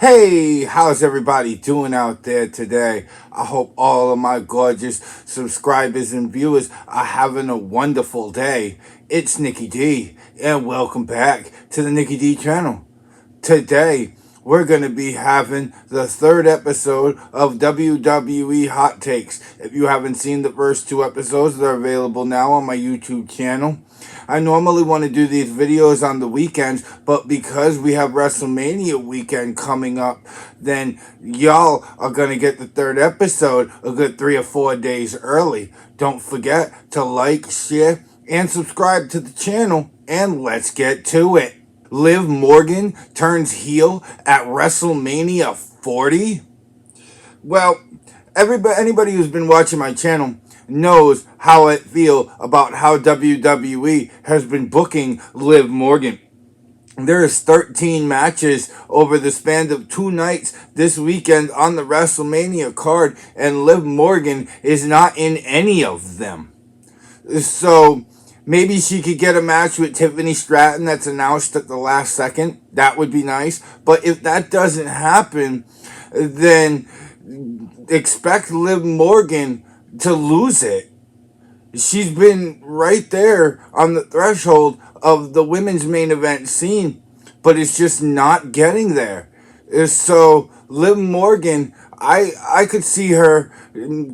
Hey, how's everybody doing out there today? I hope all of my gorgeous subscribers and viewers are having a wonderful day. It's Nikki D, and welcome back to the Nikki D channel. Today, we're going to be having the third episode of WWE Hot Takes. If you haven't seen the first two episodes, they're available now on my YouTube channel. I normally want to do these videos on the weekends, but because we have WrestleMania weekend coming up, then y'all are going to get the third episode a good 3 or 4 days early. Don't forget to like, share, and subscribe to the channel, and let's get to it. Liv Morgan turns heel at WrestleMania 40? Well, anybody who's been watching my channel knows how I feel about how WWE has been booking Liv Morgan. There's 13 matches over the span of 2 nights this weekend on the WrestleMania card, and Liv Morgan is not in any of them. So maybe she could get a match with Tiffany Stratton that's announced at the last second. That would be nice. But if that doesn't happen, then expect Liv Morgan to lose it. She's been right there on the threshold of the women's main event scene, but it's just not getting there. So Liv Morgan, I could see her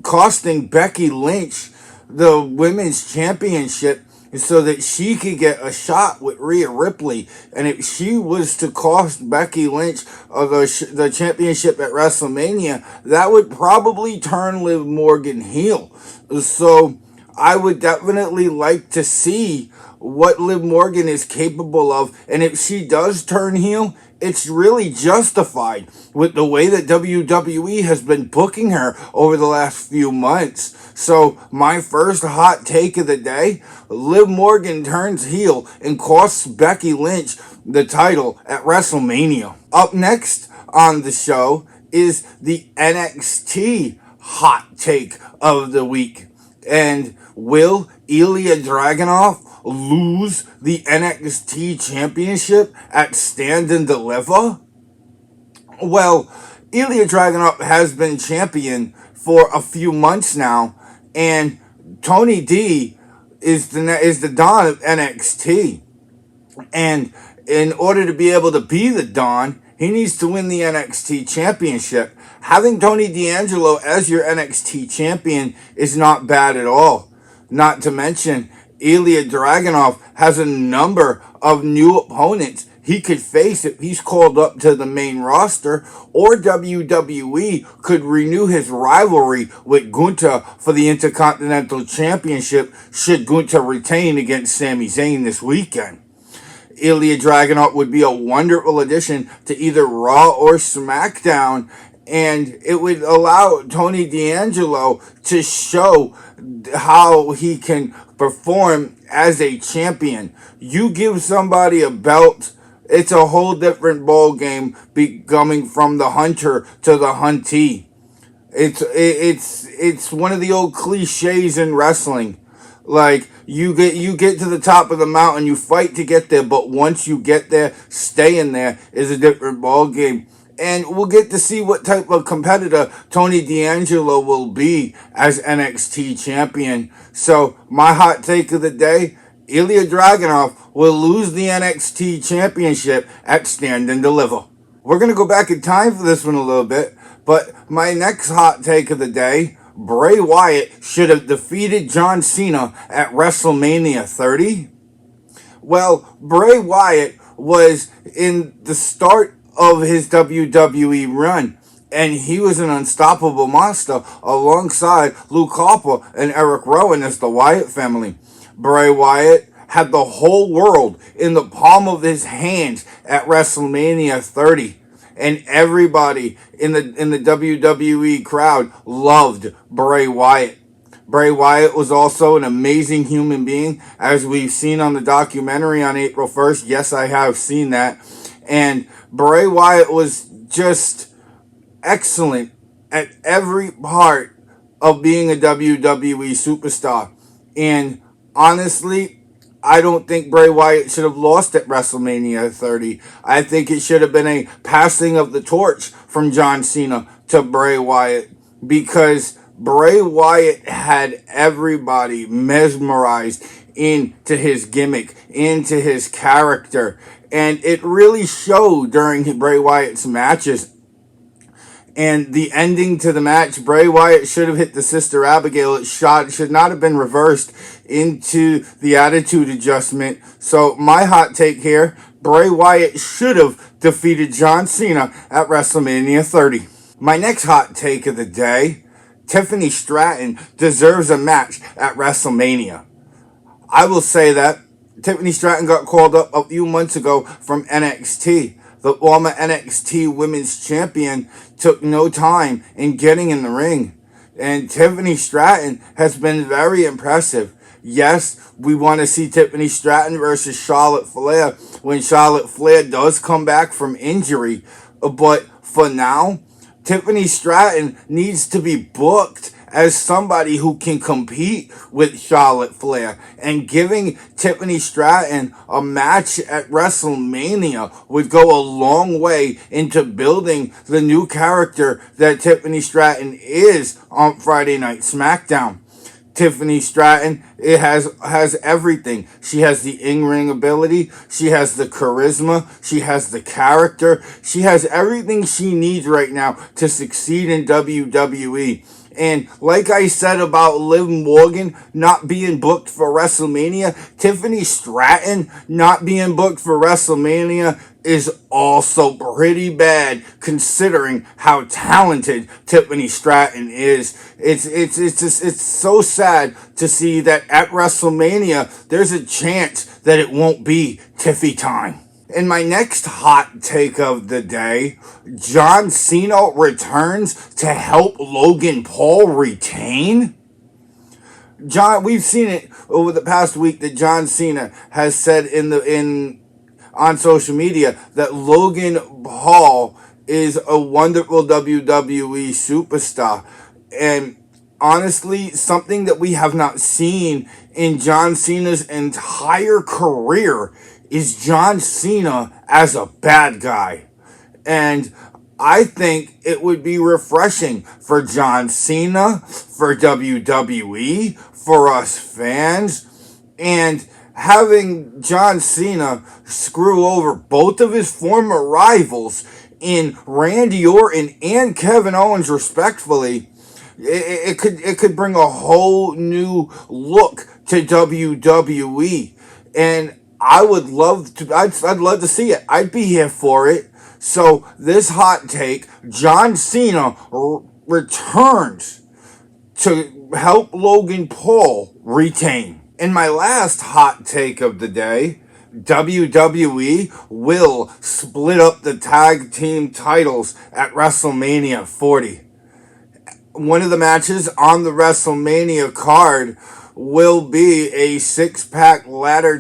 costing Becky Lynch the women's championship so that she could get a shot with Rhea Ripley. And if she was to cost Becky Lynch the championship at WrestleMania, that would probably turn Liv Morgan heel. So I would definitely like to see what Liv Morgan is capable of. And if she does turn heel, it's really justified with the way that WWE has been booking her over the last few months. So my first hot take of the day, Liv Morgan turns heel and costs Becky Lynch the title at WrestleMania. Up next on the show is the NXT hot take of the week. And will Ilya Dragunov lose the NXT championship at Stand and Deliver? Well, Ilya Dragunov has been champion for a few months now, and Tony D is the Don of NXT. And in order to be able to be the Don, he needs to win the NXT championship. Having Tony D'Angelo as your NXT champion is not bad at all. Not to mention, Ilya Dragunov has a number of new opponents he could face if he's called up to the main roster, or WWE could renew his rivalry with Gunther for the Intercontinental Championship should Gunther retain against Sami Zayn this weekend. Ilya Dragunov would be a wonderful addition to either Raw or SmackDown, and it would allow Tony D'Angelo to show how he can perform as a champion. You give somebody a belt, it's a whole different ball game, coming from the hunter to the huntee. It's one of the old cliches in wrestling. Like, you get to the top of the mountain, you fight to get there, but once you get there, staying there is a different ball game. And we'll get to see what type of competitor Tony D'Angelo will be as NXT champion. So my hot take of the day, Ilya Dragunov will lose the NXT championship at Stand and Deliver. We're going to go back in time for this one a little bit, but my next hot take of the day, Bray Wyatt should have defeated John Cena at WrestleMania 30. Well, Bray Wyatt was in the start of his WWE run, and he was an unstoppable monster alongside Luke Harper and Eric Rowan as the Wyatt family. Bray Wyatt had the whole world in the palm of his hands at WrestleMania 30. And everybody in the WWE crowd loved Bray Wyatt. Bray Wyatt was also an amazing human being, as we've seen on the documentary on April 1st. Yes, I have seen that. And Bray Wyatt was just excellent at every part of being a WWE superstar. And honestly, I don't think Bray Wyatt should have lost at WrestleMania 30. I think it should have been a passing of the torch from John Cena to Bray Wyatt, because Bray Wyatt had everybody mesmerized into his gimmick, into his character, and it really showed during Bray Wyatt's matches. And the ending to the match, Bray Wyatt should have hit the Sister Abigail. It should not have been reversed into the Attitude Adjustment. So my hot take here, Bray Wyatt should have defeated John Cena at WrestleMania 30. My next hot take of the day, Tiffany Stratton deserves a match at WrestleMania. I will say that Tiffany Stratton got called up a few months ago from NXT. The former NXT Women's Champion took no time in getting in the ring. And Tiffany Stratton has been very impressive. Yes, we want to see Tiffany Stratton versus Charlotte Flair when Charlotte Flair does come back from injury. But for now, Tiffany Stratton needs to be booked as somebody who can compete with Charlotte Flair. And giving Tiffany Stratton a match at WrestleMania would go a long way into building the new character that Tiffany Stratton is on Friday Night SmackDown. Tiffany Stratton, it has everything. She has the in-ring ability, she has the charisma, she has the character, she has everything she needs right now to succeed in WWE. And like I said about Liv Morgan not being booked for WrestleMania, Tiffany Stratton not being booked for WrestleMania is also pretty bad considering how talented Tiffany Stratton is. It's so sad to see that at WrestleMania there's a chance that it won't be Tiffy time. In my next hot take of the day, John Cena returns to help Logan Paul retain. We've seen it over the past week that John Cena has said on social media that Logan Paul is a wonderful WWE superstar. And honestly, something that we have not seen in John Cena's entire career is John Cena as a bad guy. And I think it would be refreshing for John Cena, for WWE, for us fans, and having John Cena screw over both of his former rivals in Randy Orton and Kevin Owens respectfully. It could bring a whole new look to WWE. And I'd love to see it. I'd be here for it. So this hot take, John Cena returns to help Logan Paul retain. In my last hot take of the day, WWE will split up the tag team titles at WrestleMania 40. One of the matches on the WrestleMania card will be a six-pack ladder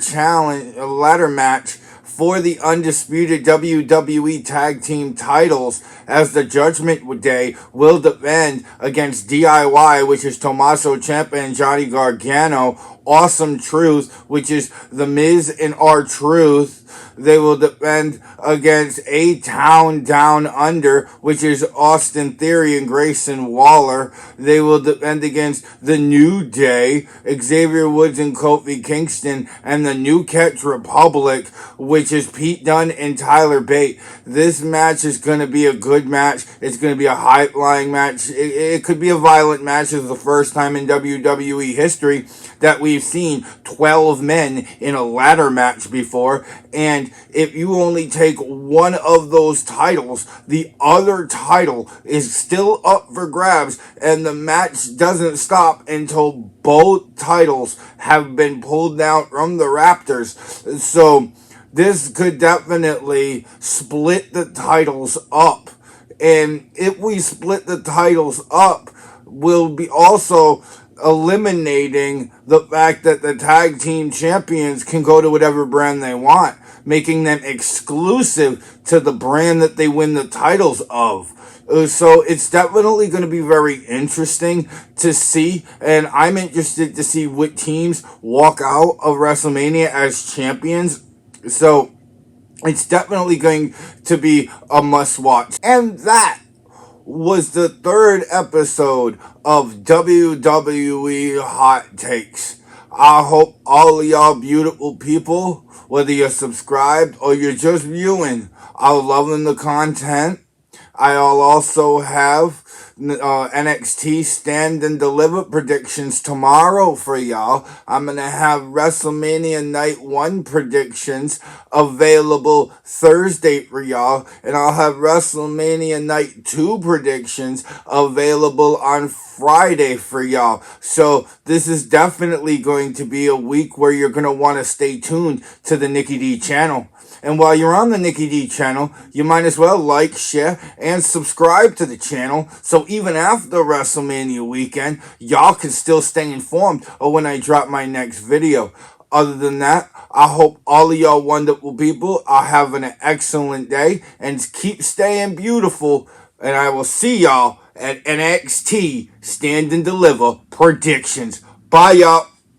match for the undisputed WWE Tag Team titles, as the Judgment Day will defend against DIY, which is Tommaso Ciampa and Johnny Gargano, Awesome Truth, which is The Miz and R-Truth. They will defend against A-Town Down Under, which is Austin Theory and Grayson Waller. They will defend against The New Day, Xavier Woods and Kofi Kingston, and the New Catch Republic, which is Pete Dunne and Tyler Bate. This match is going to be a good match. It's going to be a high-flying match. It could be a violent match. It's the first time in WWE history that we've seen 12 men in a ladder match before. And if you only take one of those titles, the other title is still up for grabs, and the match doesn't stop until both titles have been pulled down from the Raptors. So this could definitely split the titles up. And if we split the titles up, we'll be also eliminating the fact that the tag team champions can go to whatever brand they want, making them exclusive to the brand that they win the titles of. So it's definitely going to be very interesting to see, and I'm interested to see what teams walk out of WrestleMania as champions. So it's definitely going to be a must watch. And that was the third episode of WWE Hot Takes. I hope all of y'all beautiful people, whether you're subscribed or you're just viewing, are loving the content. I'll also have NXT Stand and Deliver predictions tomorrow for y'all. I'm going to have WrestleMania Night 1 predictions available Thursday for y'all. And I'll have WrestleMania Night 2 predictions available on Friday for y'all. So this is definitely going to be a week where you're going to want to stay tuned to the Nikki D channel. And while you're on the Nikki D channel, you might as well like, share, and subscribe to the channel so even after WrestleMania weekend, y'all can still stay informed of when I drop my next video. Other than that, I hope all of y'all wonderful people are having an excellent day and keep staying beautiful. And I will see y'all at NXT Stand and Deliver predictions. Bye, y'all.